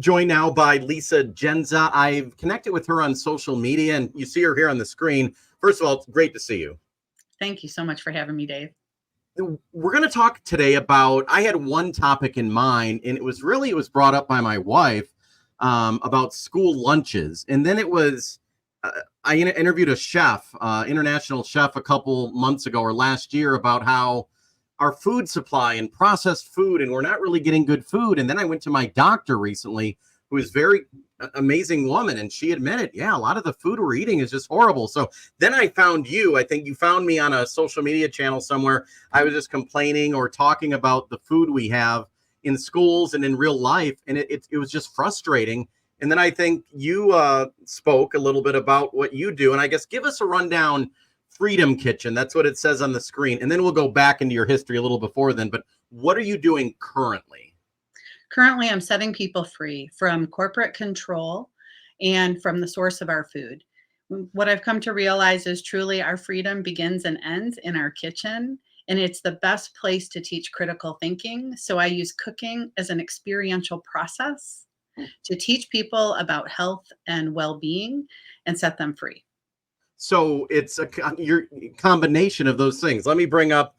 joined now by Lisa Zendja. I've connected with her on social media, and you see her here on the screen. First of all, it's great to see you. Thank you so much for having me, Dave. We're going to talk today about, I had one topic in mind, and it was brought up by my wife about school lunches. And then I interviewed a chef, international chef, a couple months ago or last year about how our food supply and processed food, and we're not really getting good food. And then I went to my doctor recently, who is very amazing woman, and she admitted, yeah, a lot of the food we're eating is just horrible. So then I found you. I think you found me on a social media channel somewhere. I was just complaining or talking about the food we have in schools and in real life, and it was just frustrating. And then I think you spoke a little bit about what you do, and I guess give us a rundown. Freedom Kitchen, that's what it says on the screen. And then we'll go back into your history a little before then. But what are you doing currently? Currently, I'm setting people free from corporate control and from the source of our food. What I've come to realize is truly our freedom begins and ends in our kitchen, and it's the best place to teach critical thinking. So I use cooking as an experiential process to teach people about health and well-being and set them free. So it's your combination of those things. Let me bring up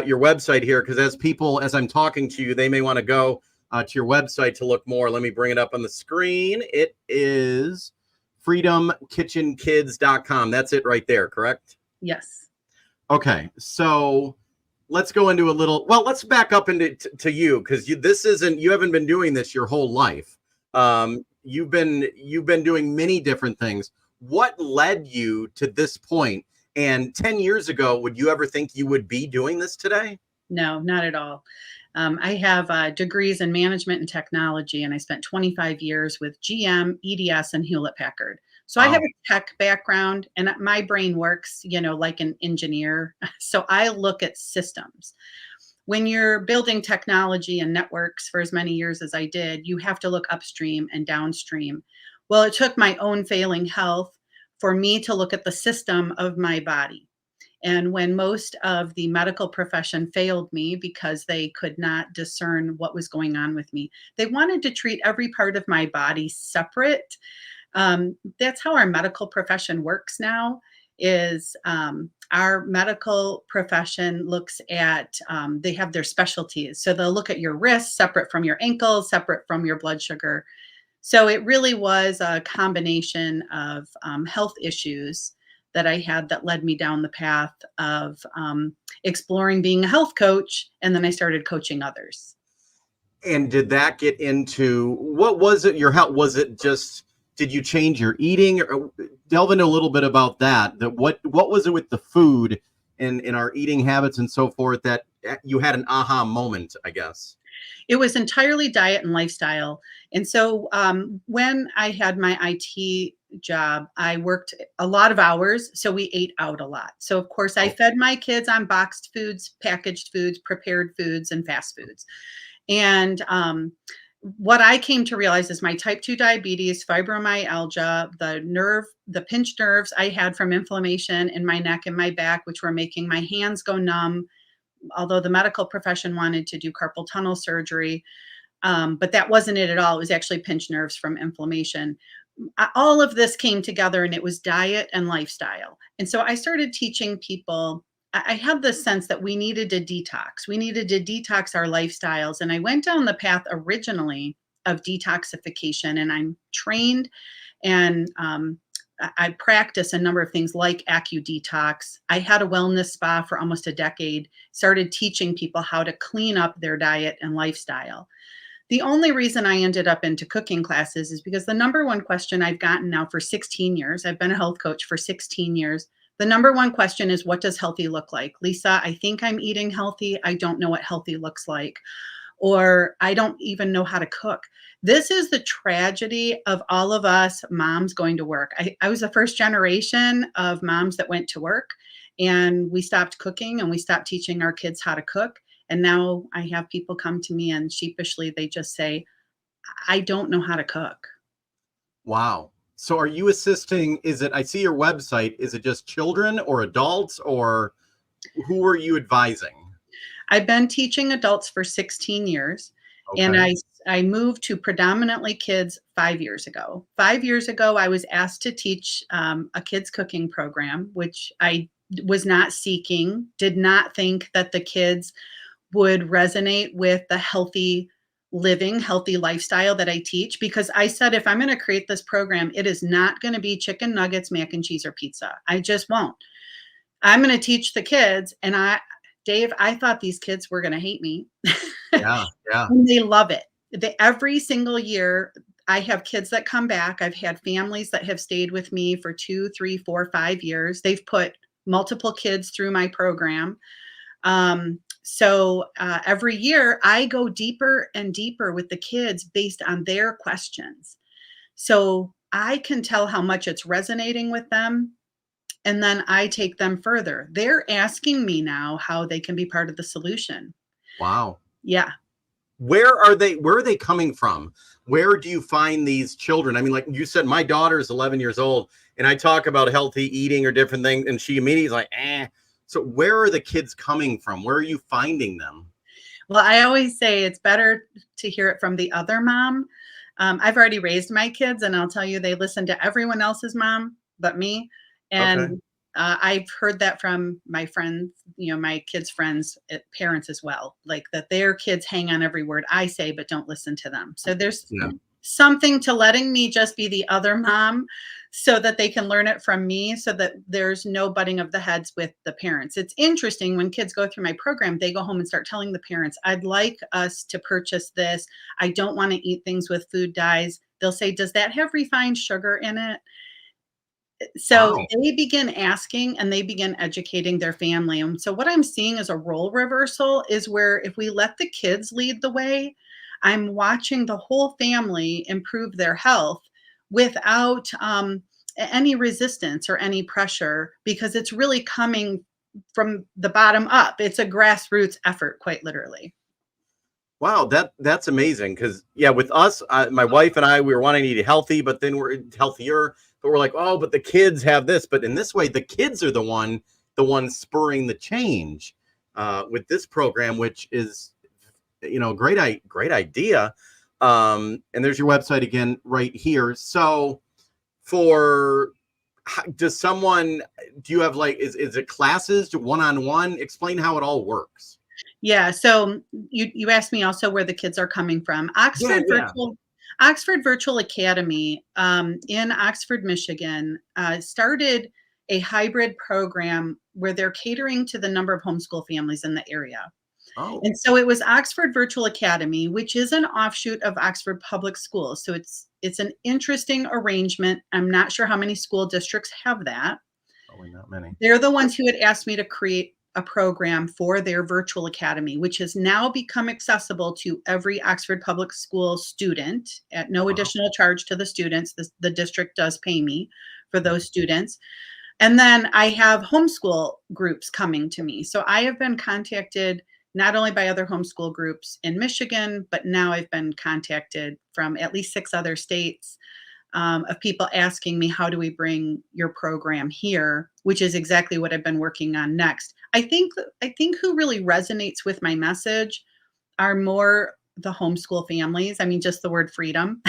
your website here, because as I'm talking to you, they may want to go to your website to look more. Let me bring it up on the screen. It is freedomkitchenkids.com. That's it right there, correct? Yes. Okay, so let's go into let's back up into to you, because you haven't been doing this your whole life. You've been doing many different things. What led you to this point? And 10 years ago, would you ever think you would be doing this today? No, not at all. I have degrees in management and technology, and I spent 25 years with GM, EDS, and Hewlett Packard. So I have a tech background, and my brain works, like an engineer. So I look at systems. When you're building technology and networks for as many years as I did, you have to look upstream and downstream. Well, it took my own failing health for me to look at the system of my body. And when most of the medical profession failed me because they could not discern what was going on with me, they wanted to treat every part of my body separate. That's how our medical profession works now. Our medical profession looks at, they have their specialties. So they'll look at your wrists separate from your ankles, separate from your blood sugar. So it really was a combination of health issues that I had that led me down the path of exploring being a health coach. And then I started coaching others. And did that get into, what was it, your health? Was it just, did you change your eating? Or delve into a little bit about that. What was it with the food and in our eating habits and so forth that you had an aha moment, I guess? It was entirely diet and lifestyle. And so when I had my IT job, I worked a lot of hours. So we ate out a lot. So of course I fed my kids on boxed foods, packaged foods, prepared foods, and fast foods. And what I came to realize is my type 2 diabetes, fibromyalgia, the pinched nerves I had from inflammation in my neck and my back, which were making my hands go numb, although the medical profession wanted to do carpal tunnel surgery. But that wasn't it at all. It was actually pinched nerves from inflammation. All of this came together, and it was diet and lifestyle. And so I started teaching people. I had the sense that we needed to detox. We needed to detox our lifestyles. And I went down the path originally of detoxification, and I'm trained and I practice a number of things like AccuDetox. I had a wellness spa for almost a decade, started teaching people how to clean up their diet and lifestyle. The only reason I ended up into cooking classes is because the number one question I've gotten now for 16 years, I've been a health coach for 16 years. The number one question is, what does healthy look like? Lisa, I think I'm eating healthy. I don't know what healthy looks like. Or I don't even know how to cook. This is the tragedy of all of us moms going to work. I was the first generation of moms that went to work, and we stopped cooking and we stopped teaching our kids how to cook. And now I have people come to me and sheepishly they just say, I don't know how to cook. Wow. So are you assisting, I see your website, is it just children or adults, or who are you advising? I've been teaching adults for 16 years. And Okay. I moved to predominantly kids 5 years ago. 5 years ago, I was asked to teach, a kids cooking program, which I was not seeking, did not think that the kids would resonate with the healthy living, healthy lifestyle that I teach, because I said, if I'm gonna create this program, it is not gonna be chicken nuggets, mac and cheese, or pizza. I just won't. I'm gonna teach the kids, and Dave, I thought these kids were gonna hate me. Yeah. Yeah. And they love it. Every single year, I have kids that come back. I've had families that have stayed with me for 2, 3, 4, 5 years. They've put multiple kids through my program. Every year, I go deeper and deeper with the kids based on their questions. So I can tell how much it's resonating with them. And then I take them further. They're asking me now how they can be part of the solution. Wow. Yeah. Where are they coming from? Where do you find these children? I mean, like you said, my daughter is 11 years old, and I talk about healthy eating or different things, and she immediately is like, eh. So where are the kids coming from? Where are you finding them? Well, I always say it's better to hear it from the other mom. I've already raised my kids, and I'll tell you, they listen to everyone else's mom but me. Okay. And I've heard that from my friends, my kids' friends, parents as well, like that their kids hang on every word I say, but don't listen to them. So there's Yeah. something to letting me just be the other mom so that they can learn it from me, so that there's no butting of the heads with the parents. It's interesting when kids go through my program, they go home and start telling the parents, I'd like us to purchase this. I don't want to eat things with food dyes. They'll say, does that have refined sugar in it? So Wow. they begin asking and they begin educating their family. And so what I'm seeing is a role reversal is where if we let the kids lead the way, I'm watching the whole family improve their health without any resistance or any pressure, because it's really coming from the bottom up. It's a grassroots effort, quite literally. Wow, that's amazing. Because yeah, with us, my wife and I, we were wanting to eat healthy, but then we're healthier. But we're like, oh, but the kids have this. But in this way, the kids are the one spurring the change with this program, which is great idea. And there's your website again right here. So for does someone do you have like is it classes to one-on-one? Explain how it all works. Yeah, so you asked me also where the kids are coming from. Yeah, yeah. Oxford Virtual Academy, in Oxford, Michigan, started a hybrid program where they're catering to the number of homeschool families in the area. Oh, And so it was Oxford Virtual Academy, which is an offshoot of Oxford Public Schools. So it's an interesting arrangement. I'm not sure how many school districts have that. probably not many. They're the ones who had asked me to create a program for their virtual academy, which has now become accessible to every Oxford Public School student at no Wow. additional charge to the students. The district does pay me for those students. And then I have homeschool groups coming to me. So I have been contacted not only by other homeschool groups in Michigan, but now I've been contacted from at least 6 other states, of people asking me, how do we bring your program here? Which is exactly what I've been working on next. I think who really resonates with my message are more the homeschool families. I mean, just the word freedom.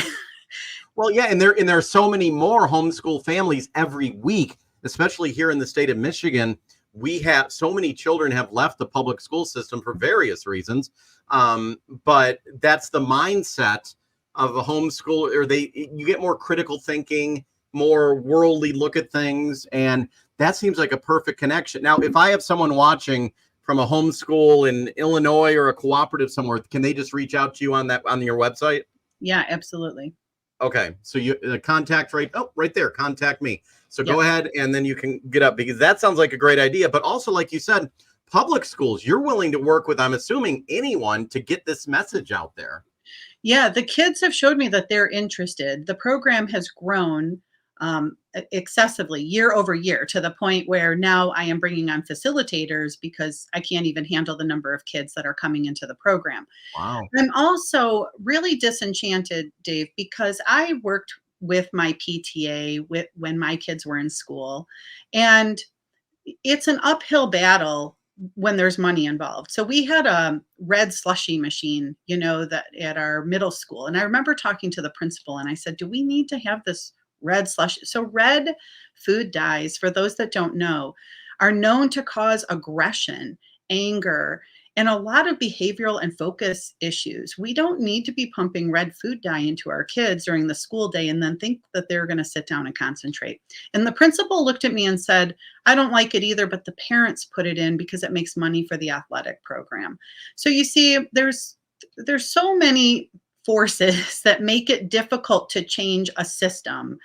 Well, yeah, and there are so many more homeschool families every week, especially here in the state of Michigan. We have so many children have left the public school system for various reasons, but that's the mindset of a homeschool. Or you get more critical thinking, more worldly look at things, and that seems like a perfect connection. Now, if I have someone watching from a homeschool in Illinois or a cooperative somewhere, can they just reach out to you on your website? Yeah, absolutely. Okay, so you contact right there, contact me. So Yep. go ahead and then you can get up because that sounds like a great idea. But also, like you said, public schools, you're willing to work with, I'm assuming, anyone to get this message out there. Yeah, the kids have showed me that they're interested. The program has grown excessively year over year, to the point where now I am bringing on facilitators because I can't even handle the number of kids that are coming into the program. Wow. I'm also really disenchanted, Dave, because I worked with my PTA when my kids were in school, and it's an uphill battle when there's money involved. So we had a red slushy machine, that at our middle school. And I remember talking to the principal and I said, do we need to have this red slush? So red food dyes, for those that don't know, are known to cause aggression, anger, and a lot of behavioral and focus issues. We don't need to be pumping red food dye into our kids during the school day and then think that they're going to sit down and concentrate. And the principal looked at me and said, I don't like it either, but the parents put it in because it makes money for the athletic program. So you see, there's so many forces that make it difficult to change a system,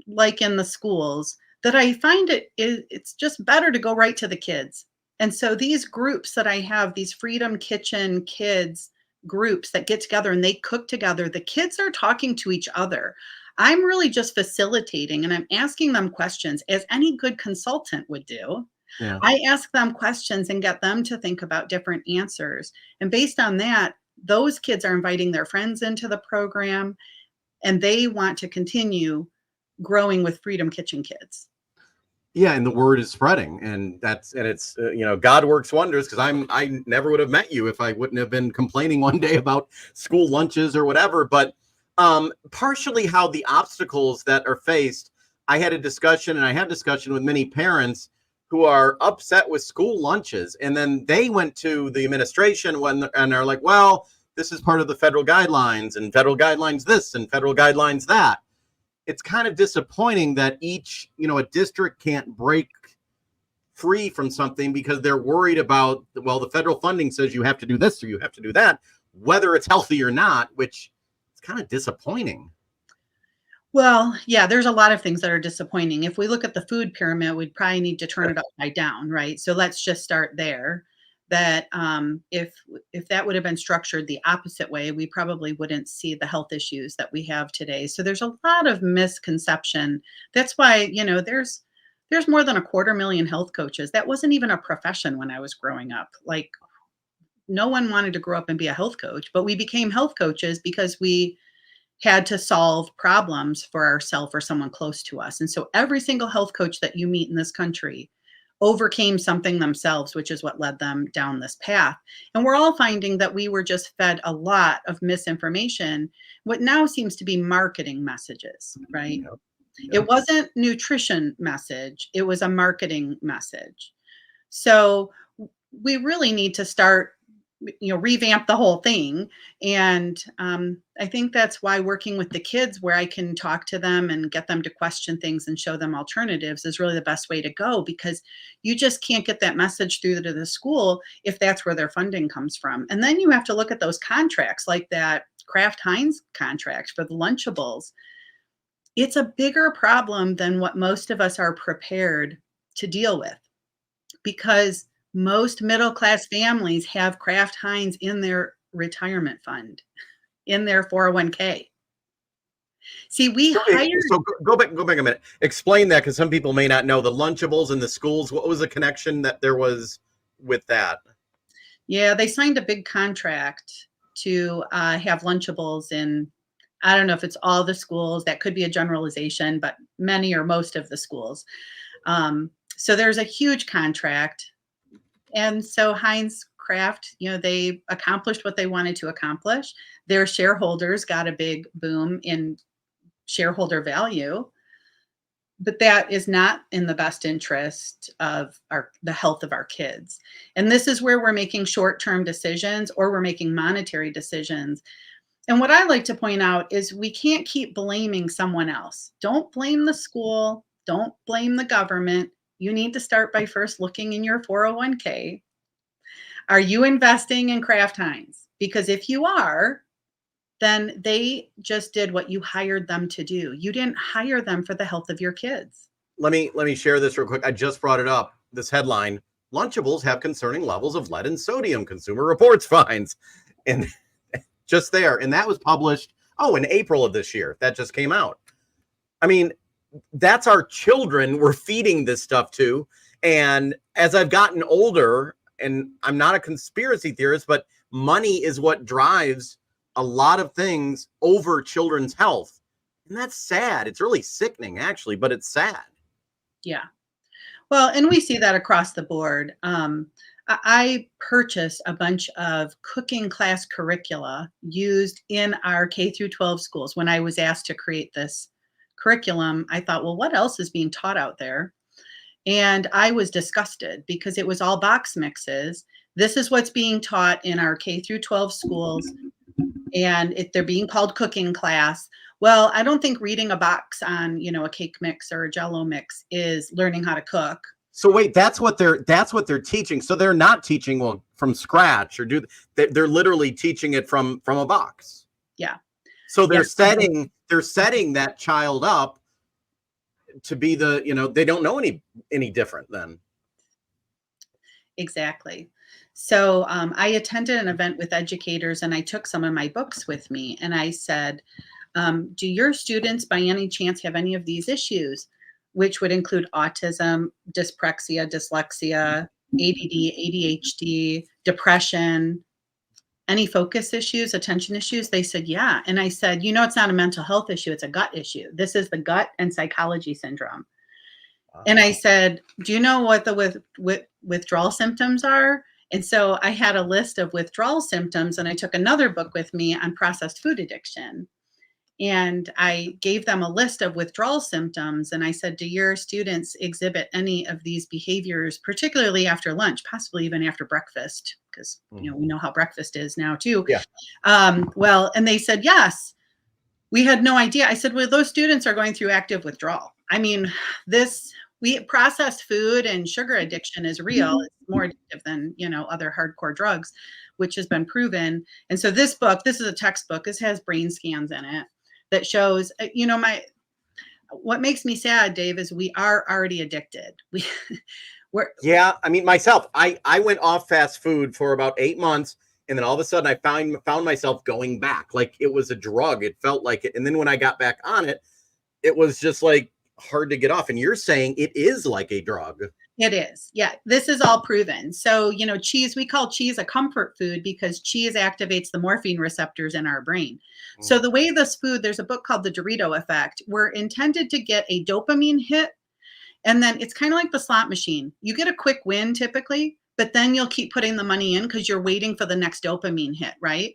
like in the schools, that I find it's just better to go right to the kids. And so these groups that I have, these Freedom Kitchen kids groups that get together and they cook together, the kids are talking to each other. I'm really just facilitating and I'm asking them questions, as any good consultant would do. Yeah. I ask them questions and get them to think about different answers. And based on that, those kids are inviting their friends into the program and they want to continue growing with Freedom Kitchen kids. Yeah, and the word is spreading, and it's God works wonders, because I never would have met you if I wouldn't have been complaining one day about school lunches or whatever. But partially how the obstacles that are faced, I had discussion with many parents who are upset with school lunches, and then they went to the administration and they're like, well, this is part of the federal guidelines, and federal guidelines this and federal guidelines that. It's kind of disappointing that a district can't break free from something because they're worried about, well, the federal funding says you have to do this or you have to do that, whether it's healthy or not, which is kind of disappointing. Well, yeah, there's a lot of things that are disappointing. If we look at the food pyramid, we'd probably need to turn it upside down, right? So let's just start there. That if that would have been structured the opposite way, we probably wouldn't see the health issues that we have today. So there's a lot of misconception. That's why, there's more than 250,000 health coaches. That wasn't even a profession when I was growing up. Like, no one wanted to grow up and be a health coach, but we became health coaches because we had to solve problems for ourselves or someone close to us. And so every single health coach that you meet in this country overcame something themselves, which is what led them down this path. And we're all finding that we were just fed a lot of misinformation, what now seems to be marketing messages, right? Yep. It wasn't nutrition message, it was a marketing message. So we really need to start, revamp the whole thing. And I think that's why working with the kids, where I can talk to them and get them to question things and show them alternatives, is really the best way to go, because you just can't get that message through to the school if that's where their funding comes from. And then you have to look at those contracts, like that Kraft Heinz contract for the Lunchables. It's a bigger problem than what most of us are prepared to deal with, because most middle-class families have Kraft Heinz in their retirement fund, in their 401k. See, we hired. So go back a minute. Explain that, because some people may not know the Lunchables in the schools. What was the connection that there was with that? Yeah, they signed a big contract to have Lunchables in, I don't know if it's all the schools. That could be a generalization, but many or most of the schools. So there's a huge contract. And so Heinz Kraft, they accomplished what they wanted to accomplish. Their shareholders got a big boom in shareholder value, but that is not in the best interest of the health of our kids. And this is where we're making short-term decisions, or we're making monetary decisions. And what I like to point out is we can't keep blaming someone else. Don't blame the school. Don't blame the government. You need to start by first looking in your 401k. Are you investing in Kraft Heinz? Because if you are, then they just did what you hired them to do. You didn't hire them for the health of your kids. Let me share this real quick. I just brought it up. This headline: Lunchables have concerning levels of lead and sodium. Consumer Reports finds. And just there. And that was published, in April of this year. That just came out. I mean, that's our children we're feeding this stuff to. And as I've gotten older, and I'm not a conspiracy theorist, but money is what drives a lot of things over children's health. And that's sad. It's really sickening, actually, but it's sad. Yeah. Well, and we see that across the board. I purchased a bunch of cooking class curricula used in our K through 12 schools. When I was asked to create this curriculum, I thought, well, what else is being taught out there? And I was disgusted because it was all box mixes. This is what's being taught in our K through 12 schools, and they're being called cooking class. Well, I don't think reading a box on, a cake mix or a Jello mix is learning how to cook. So wait, that's what they're teaching. So they're not teaching from scratch, or they're literally teaching it from a box. Yeah. So they're setting that child up to be they don't know any different then. Exactly. So I attended an event with educators, and I took some of my books with me, and I said, do your students by any chance have any of these issues, which would include autism, dyspraxia, dyslexia, ADD, ADHD, depression, any focus issues, attention issues? They said, yeah. And I said, it's not a mental health issue, it's a gut issue. This is the gut and psychology syndrome. And I said, do you know what the withdrawal symptoms are? And so I had a list of withdrawal symptoms, and I took another book with me on processed food addiction. And I gave them a list of withdrawal symptoms. And I said, do your students exhibit any of these behaviors, particularly after lunch, possibly even after breakfast? Because, we know how breakfast is now too. Yeah. And they said, yes. We had no idea. I said, well, those students are going through active withdrawal. I mean, processed food and sugar addiction is real. It's more addictive than, other hardcore drugs, which has been proven. And so this is a textbook. This has brain scans in it that shows, what makes me sad, Dave, is we are already addicted. Yeah. I mean, myself, I went off fast food for about 8 months. And then all of a sudden I found myself going back like it was a drug. It felt like it. And then when I got back on it, it was just like hard to get off. And you're saying it is like a drug. It is. Yeah. This is all proven. So, cheese, we call cheese a comfort food because cheese activates the morphine receptors in our brain. So the way this food, there's a book called The Dorito Effect. We're intended to get a dopamine hit. And then it's kind of like the slot machine. You get a quick win typically, but then you'll keep putting the money in because you're waiting for the next dopamine hit, right?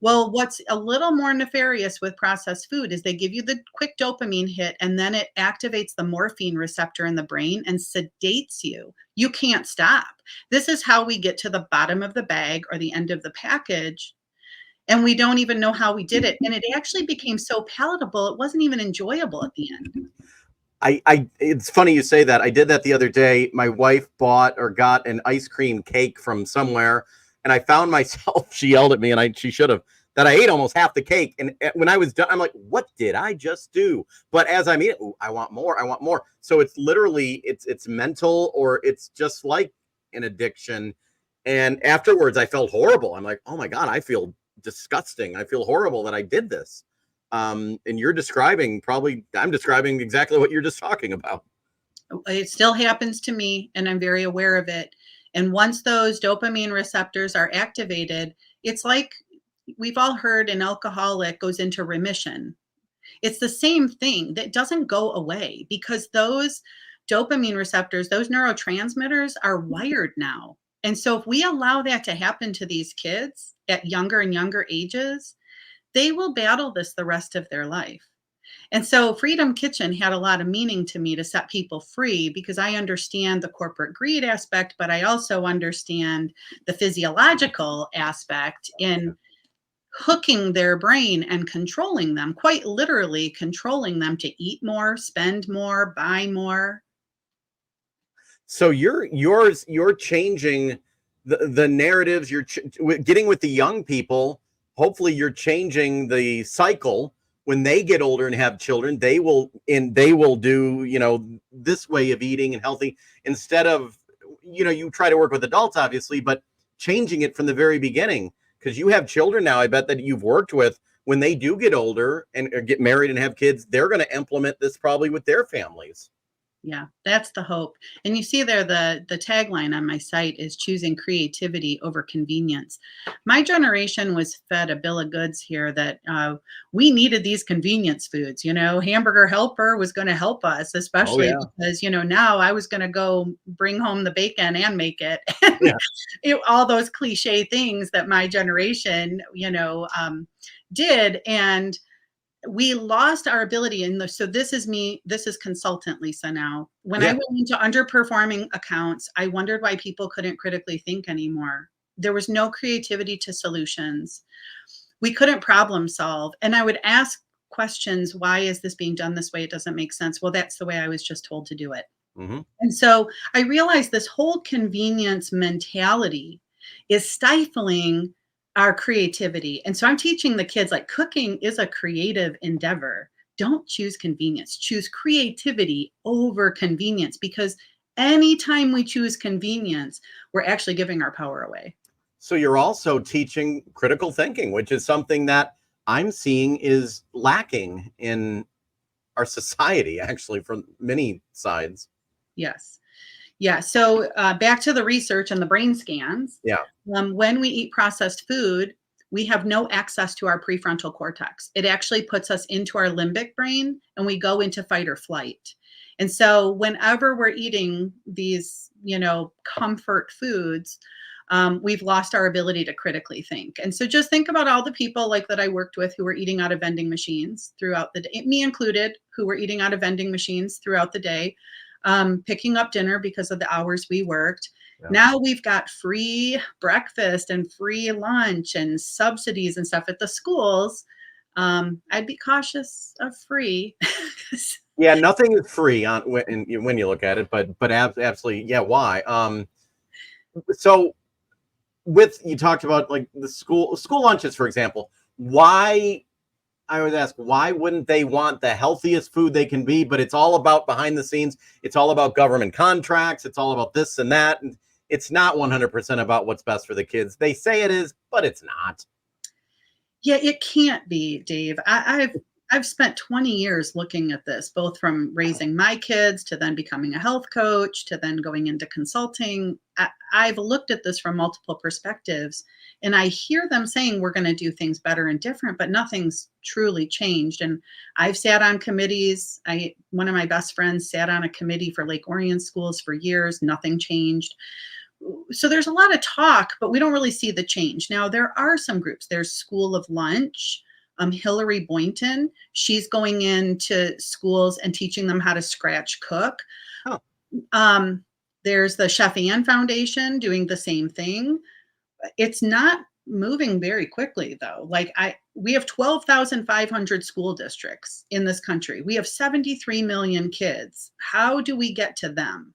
Well, what's a little more nefarious with processed food is they give you the quick dopamine hit, and then it activates the morphine receptor in the brain and sedates you. You can't stop. This is how we get to the bottom of the bag or the end of the package, and we don't even know how we did it. And it actually became so palatable, it wasn't even enjoyable at the end. It's funny you say that. I did that the other day. My wife bought or got an ice cream cake from somewhere, and I found myself, she yelled at me, and she should have, that I ate almost half the cake. And when I was done, I'm like, what did I just do? But as I'm eating, ooh, I want more. I want more. So it's literally, it's mental, or it's just like an addiction. And afterwards I felt horrible. I'm like, oh my God, I feel disgusting. I feel horrible that I did this. And I'm describing exactly what you're just talking about. It still happens to me, and I'm very aware of it. And once those dopamine receptors are activated, it's like we've all heard an alcoholic goes into remission. It's the same thing that doesn't go away because those dopamine receptors, those neurotransmitters are wired now. And so if we allow that to happen to these kids at younger and younger ages, they will battle this the rest of their life. And so Freedom Kitchen had a lot of meaning to me to set people free because I understand the corporate greed aspect, but I also understand the physiological aspect in hooking their brain and controlling them, quite literally controlling them to eat more, spend more, buy more. So you're changing the narratives. You're getting with the young people. Hopefully you're changing the cycle. When they get older and have children, they will do, this way of eating and healthy instead of, you try to work with adults, obviously, but changing it from the very beginning, because you have children now, I bet, that you've worked with. When they do get older and get married and have kids, they're going to implement this probably with their families. Yeah, that's the hope. And you see there the tagline on my site is choosing creativity over convenience. My generation was fed a bill of goods here that we needed these convenience foods. Hamburger Helper was going to help us, Oh especially yeah. because now I was going to go bring home the bacon and make it. Yeah. All those cliche things that my generation, did. And we lost our ability so this is me, this is consultant Lisa now. When I Yeah. went into underperforming accounts, I wondered why people couldn't critically think anymore. There was no creativity to solutions. We couldn't problem solve. And I would ask questions, why is this being done this way? It doesn't make sense. Well, that's the way I was just told to do it. Hmm. And so I realized this whole convenience mentality is stifling our creativity. And so I'm teaching the kids, like, cooking is a creative endeavor. Don't choose convenience, choose creativity over convenience, because anytime we choose convenience, we're actually giving our power away. So you're also teaching critical thinking, which is something that I'm seeing is lacking in our society, actually, from many sides. Yes. Yeah. So back to the research and the brain scans. Yeah. When we eat processed food, we have no access to our prefrontal cortex. It actually puts us into our limbic brain and we go into fight or flight. And so whenever we're eating these, comfort foods, we've lost our ability to critically think. And so just think about all the people like that I worked with who were eating out of vending machines throughout the day, me included, who were eating out of vending machines throughout the day, picking up dinner because of the hours we worked. Yeah. Now we've got free breakfast and free lunch and subsidies and stuff at the schools. I'd be cautious of free. Yeah, nothing is free on when you look at it, but absolutely, yeah. Why? So with you talked about like the school lunches, for example. Why I would ask, why wouldn't they want the healthiest food they can be? But it's all about behind the scenes. It's all about government contracts. It's all about this and that. And it's not 100% about what's best for the kids. They say it is, but it's not. Yeah, it can't be, Dave. I've spent 20 years looking at this, both from raising my kids to then becoming a health coach to then going into consulting. I've looked at this from multiple perspectives, and I hear them saying we're going to do things better and different, but nothing's truly changed. And I've sat on committees. One of my best friends sat on a committee for Lake Orion schools for years. Nothing changed. So there's a lot of talk, but we don't really see the change. Now, there are some groups. There's School of Lunch. Hillary Boynton, she's going into schools and teaching them how to scratch cook. Oh, Um, there's the Chef Ann Foundation doing the same thing. It's not moving very quickly, though. We have 12,500 school districts in this country. We have 73 million kids. How do we get to them?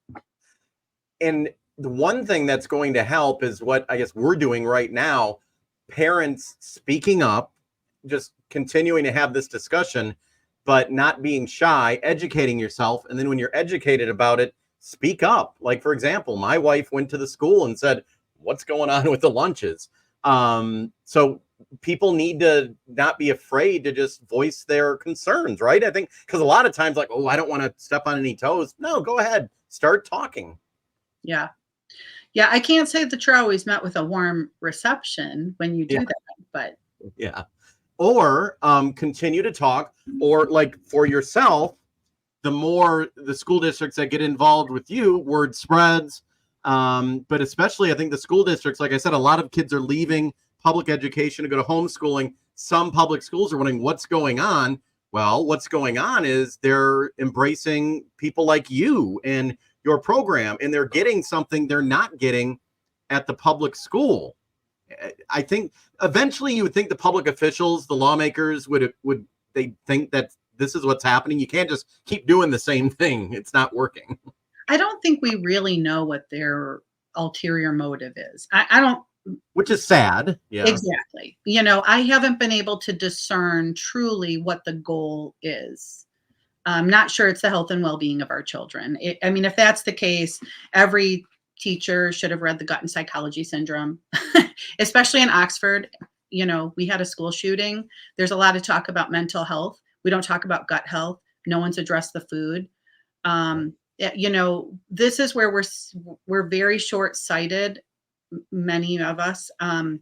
and the one thing that's going to help is what I guess we're doing right now, parents speaking up, just continuing to have this discussion, but not being shy, educating yourself. And then when you're educated about it, speak up. Like, for example, my wife went to the school and said, what's going on with the lunches? So people need to not be afraid to just voice their concerns, right? I think because a lot of times, like, oh, I don't want to step on any toes. No, go ahead, start talking. Yeah. Yeah, I can't say that you're always met with a warm reception when you Yeah. do that, but Yeah. Or continue to talk, or like for yourself, the more the school districts that get involved with you, word spreads. But especially, I think the school districts, like I said, a lot of kids are leaving public education to go to homeschooling. Some public schools are wondering what's going on. Well, what's going on is they're embracing people like you and your program, and they're getting something they're not getting at the public school. I think eventually you would think the public officials, the lawmakers would they think that this is what's happening. You can't just keep doing the same thing. It's not working. I don't think we really know what their ulterior motive is. I don't Which is sad. Yeah. exactly. I haven't been able to discern truly what the goal is. I'm not sure it's the health and well-being of our children. I mean, if that's the case, every teacher should have read the Gut and Psychology Syndrome, especially in Oxford. We had a school shooting. There's a lot of talk about mental health. We don't talk about gut health. No one's addressed the food. This is where we're very short-sighted, many of us. Yeah.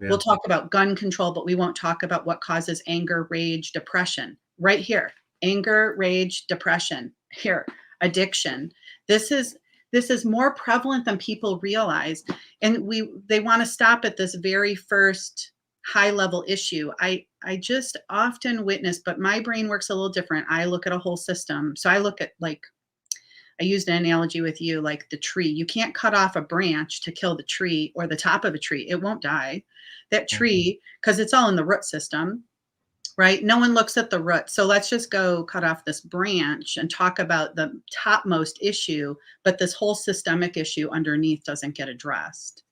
We'll talk about gun control, but we won't talk about what causes anger, rage, depression. Right here, anger, rage, depression. Here, addiction. This is this is more prevalent than people realize, and they want to stop at this very first high level issue. I just often witness, but my brain works a little different. I look at a whole system. So I look at, like, I used an analogy with you, like the tree. You can't cut off a branch to kill the tree, or the top of a tree. It won't die. That tree, because it's all in the root system, right? No one looks at the root. So let's just go cut off this branch and talk about the topmost issue, but this whole systemic issue underneath doesn't get addressed.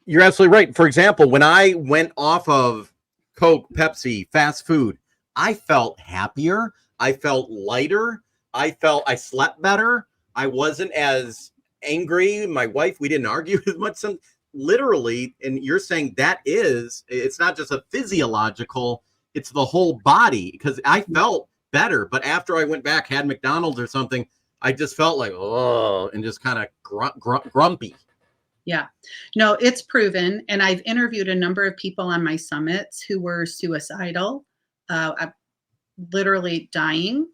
You're absolutely right. For example, when I went off of Coke, Pepsi, fast food, I felt happier. I felt lighter. I slept better. I wasn't as angry. My wife, we didn't argue as much. Literally, and you're saying it's not just a physiological, it's the whole body, because I felt better. But after I went back, had McDonald's or something, I just felt like, oh, and just kind of grumpy. Yeah, no, it's proven. And I've interviewed a number of people on my summits who were suicidal, literally dying,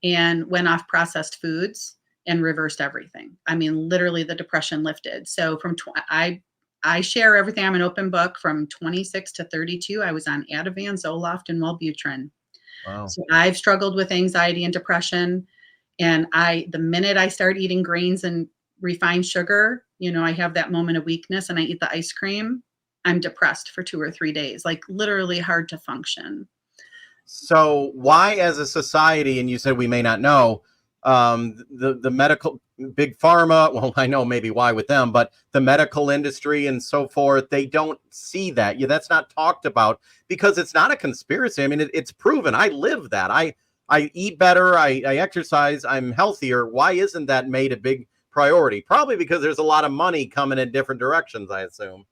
and went off processed foods and reversed everything. I mean, literally the depression lifted. So I share everything. I'm an open book. From 26 to 32, I was on Ativan, Zoloft, and Wellbutrin. Wow. So I've struggled with anxiety and depression. And the minute I start eating grains and refined sugar, I have that moment of weakness and I eat the ice cream, I'm depressed for 2 or 3 days, like literally hard to function. So why, as a society, and you said we may not know, the medical big pharma, well, I know maybe why with them, but the medical industry and so forth, they don't see that. Yeah, that's not talked about because it's not a conspiracy. I mean, it's proven. I live that. I eat better. I exercise. I'm healthier. Why isn't that made a big priority? Probably because there's a lot of money coming in different directions, I assume.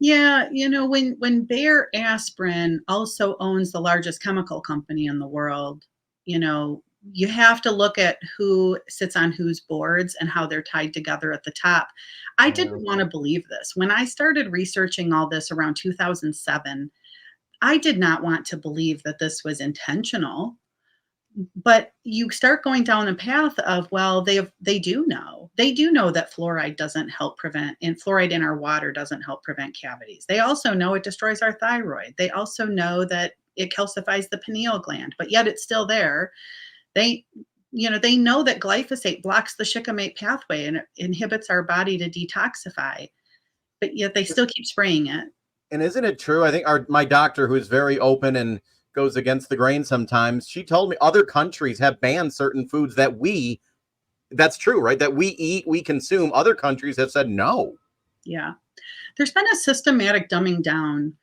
Yeah, when Bayer Aspirin also owns the largest chemical company in the world, you have to look at who sits on whose boards and how they're tied together at the top. I didn't want to believe this. When I started researching all this around 2007, I did not want to believe that this was intentional. But you start going down the path of, well, they do know that fluoride doesn't help prevent, and fluoride in our water doesn't help prevent cavities. They also know it destroys our thyroid. They also know that it calcifies the pineal gland, but yet it's still there. They know that glyphosate blocks the shikimate pathway and it inhibits our body to detoxify, but yet they still keep spraying it. And isn't it true? I think my doctor, who's very open and goes against the grain sometimes, she told me other countries have banned certain foods that's true, right? That we eat, we consume. Other countries have said no. Yeah. There's been a systematic dumbing down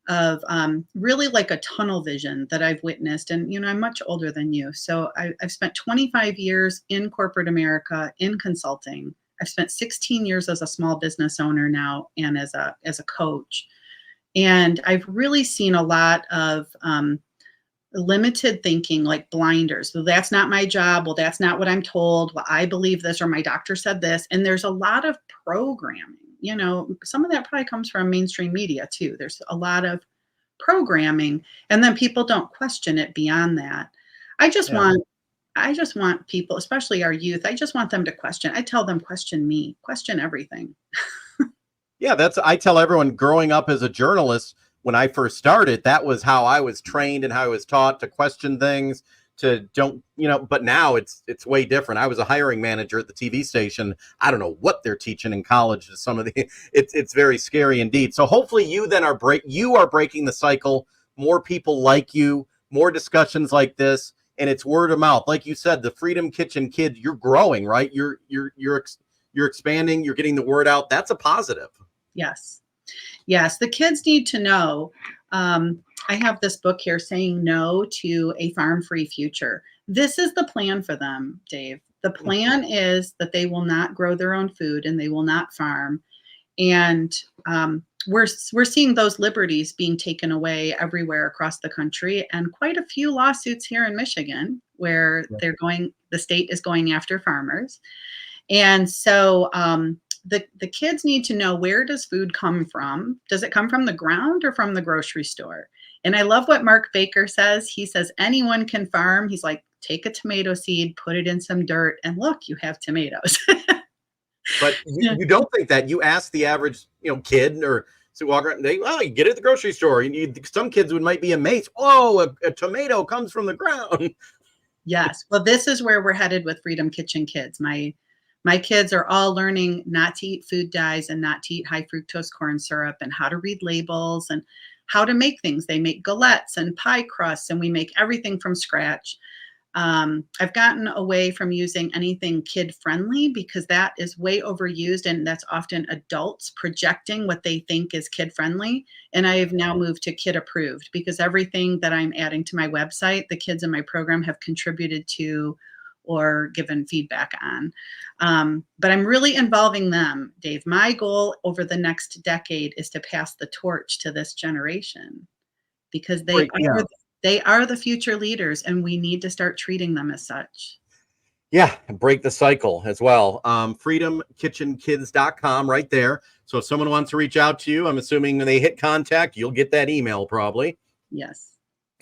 of really like a tunnel vision that I've witnessed. And, I'm much older than you. So I've spent 25 years in corporate America in consulting. I've spent 16 years as a small business owner now and as a coach. And I've really seen a lot of limited thinking, like blinders. Well, that's not my job. Well, that's not what I'm told. Well, I believe this, or my doctor said this. And there's a lot of programming. Some of that probably comes from mainstream media too. There's a lot of programming, and then people don't question it beyond that. I just want people, especially our youth, I just want them to question. I tell them, question me, question everything. Yeah, I tell everyone growing up as a journalist, when I first started, that was how I was trained and how I was taught to question things, but now it's way different. I was a hiring manager at the TV station. I don't know what they're teaching in college. It's very scary indeed. So hopefully you then are breaking the cycle, more people like you, more discussions like this, and it's word of mouth. Like you said, the Freedom Kitchen kids, you're growing, right? You're expanding, you're getting the word out. That's a positive. Yes. Yes. The kids need to know. I have this book here, Saying No to a Farm-Free Future. This is the plan for them, Dave. The plan is that they will not grow their own food and they will not farm. And we're seeing those liberties being taken away everywhere across the country, and quite a few lawsuits here in Michigan. where the state is going after farmers. And so the kids need to know, where does food come from? Does it come from the ground or from the grocery store? And I love what Mark Baker says. He says anyone can farm. He's like, take a tomato seed, put it in some dirt, and look, you have tomatoes. But you don't think that. You ask the average, kid or so walk around, you get it at the grocery store. Some kids might be amazed. Oh, a tomato comes from the ground. Yes. Well, this is where we're headed with Freedom Kitchen Kids. My kids are all learning not to eat food dyes and not to eat high fructose corn syrup, and how to read labels and how to make things. They make galettes and pie crusts, and we make everything from scratch. I've gotten away from using anything kid friendly because that is way overused, and that's often adults projecting what they think is kid friendly. And I have now moved to kid approved, because everything that I'm adding to my website, the kids in my program have contributed to or given feedback on. But I'm really involving them, Dave. My goal over the next decade is to pass the torch to this generation, because they are the future leaders, and we need to start treating them as such. Yeah, and break the cycle as well. freedomkitchenkids.com right there. So if someone wants to reach out to you, I'm assuming when they hit contact, you'll get that email probably. Yes.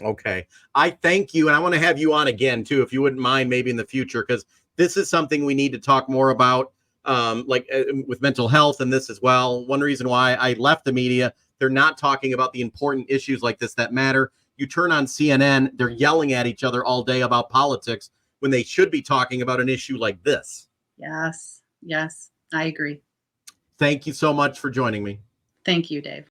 Okay. I thank you. And I want to have you on again too, if you wouldn't mind, maybe in the future, because this is something we need to talk more about, with mental health and this as well. One reason why I left the media, they're not talking about the important issues like this that matter. You turn on CNN, they're yelling at each other all day about politics when they should be talking about an issue like this. Yes. Yes. I agree. Thank you so much for joining me. Thank you, Dave.